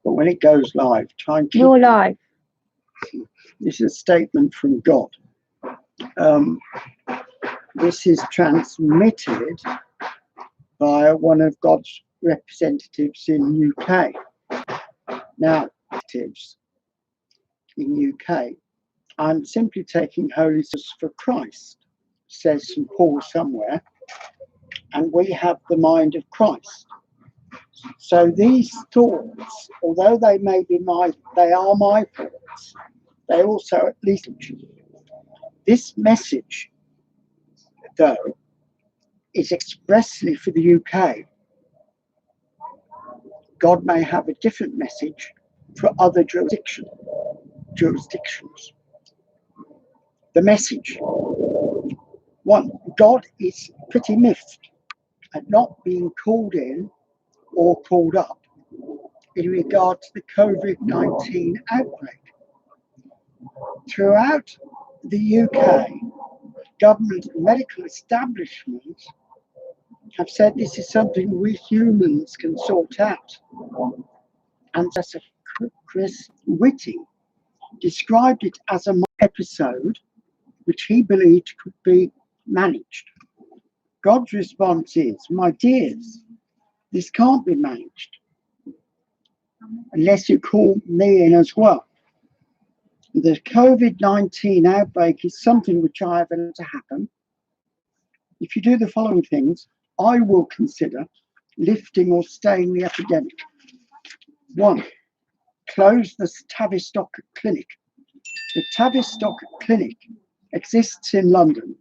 but when it goes live, try and keep You're live. This is a statement from God. This is transmitted by one of God's representatives in UK. Now, representatives in UK, I'm simply taking Holy Spirit for Christ, says St. Paul somewhere, and we have the mind of Christ. So these thoughts, although they may be they are my thoughts, they also at least. This message, though, is expressly for the UK. God may have a different message for other jurisdictions. The message. One, God is pretty miffed at not being called in or called up in regard to the COVID-19 outbreak. Throughout the UK, government and medical establishments have said this is something we humans can sort out. And Professor Chris Whitty described it as an episode which he believed could be managed. God's response is, my dears, this can't be managed unless you call me in as well. The COVID-19 outbreak is something which I have allowed to happen. If you do the following things, I will consider lifting or staying the epidemic. 1. Close the Tavistock Clinic. The Tavistock Clinic exists in London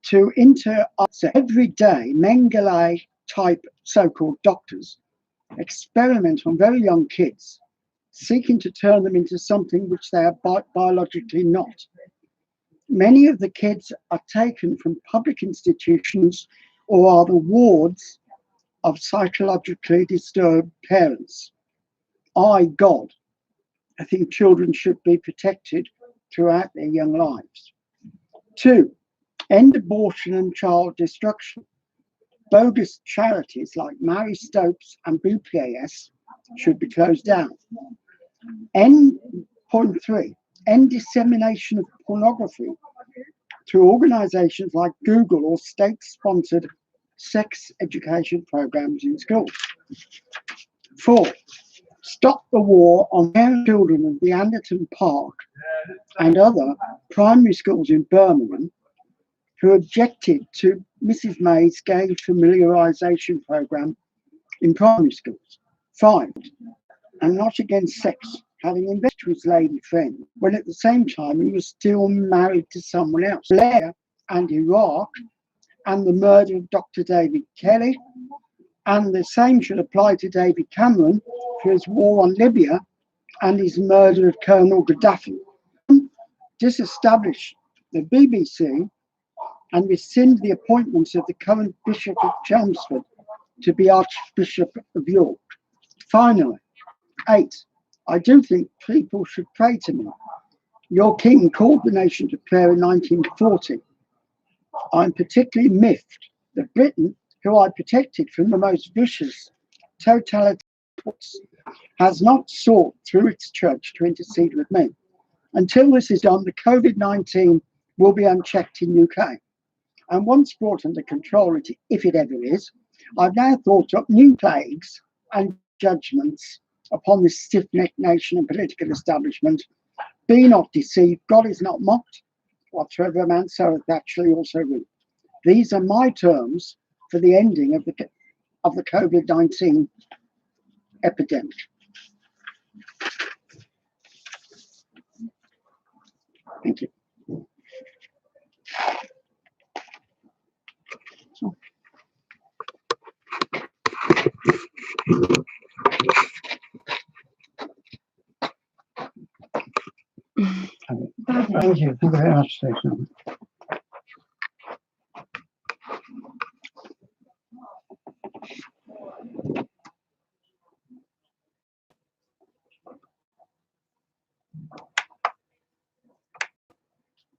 to every day Mengele type so-called doctors experiment on very young kids, seeking to turn them into something which they are biologically not. Many of the kids are taken from public institutions or are the wards of psychologically disturbed parents. God, I think children should be protected throughout their young lives. 2, end abortion and child destruction. Bogus charities like Marie Stopes and BPAS should be closed down. Point 3, end dissemination of pornography through organisations like Google or state-sponsored sex education programs in schools. 4, stop the war on children of the Anderton Park and other primary schools in Birmingham who objected to Mrs May's gay familiarisation programme in primary schools. 5, I'm not against sex, having invested with his lady friend, when at the same time he was still married to someone else. Blair and Iraq, and the murder of Dr. David Kelly, and the same should apply to David Cameron for his war on Libya and his murder of Colonel Gaddafi. Disestablish the BBC and rescind the appointments of the current Bishop of Chelmsford to be Archbishop of York. Finally, 8, I do think people should pray to me. Your king called the nation to prayer in 1940. I'm particularly miffed that Britain, who I protected from the most vicious totalitarian, has not sought through its church to intercede with me. Until this is done, the COVID-19 will be unchecked in UK. And once brought under control, if it ever is, I've now thought up new plagues and judgments upon this stiff-necked nation and political establishment. Be not deceived, God is not mocked. Whatsoever a man soweth, that shall he also reap. These are my terms for the ending of the COVID-19 epidemic. Thank you. Thank you. Thank you very much, Stacey.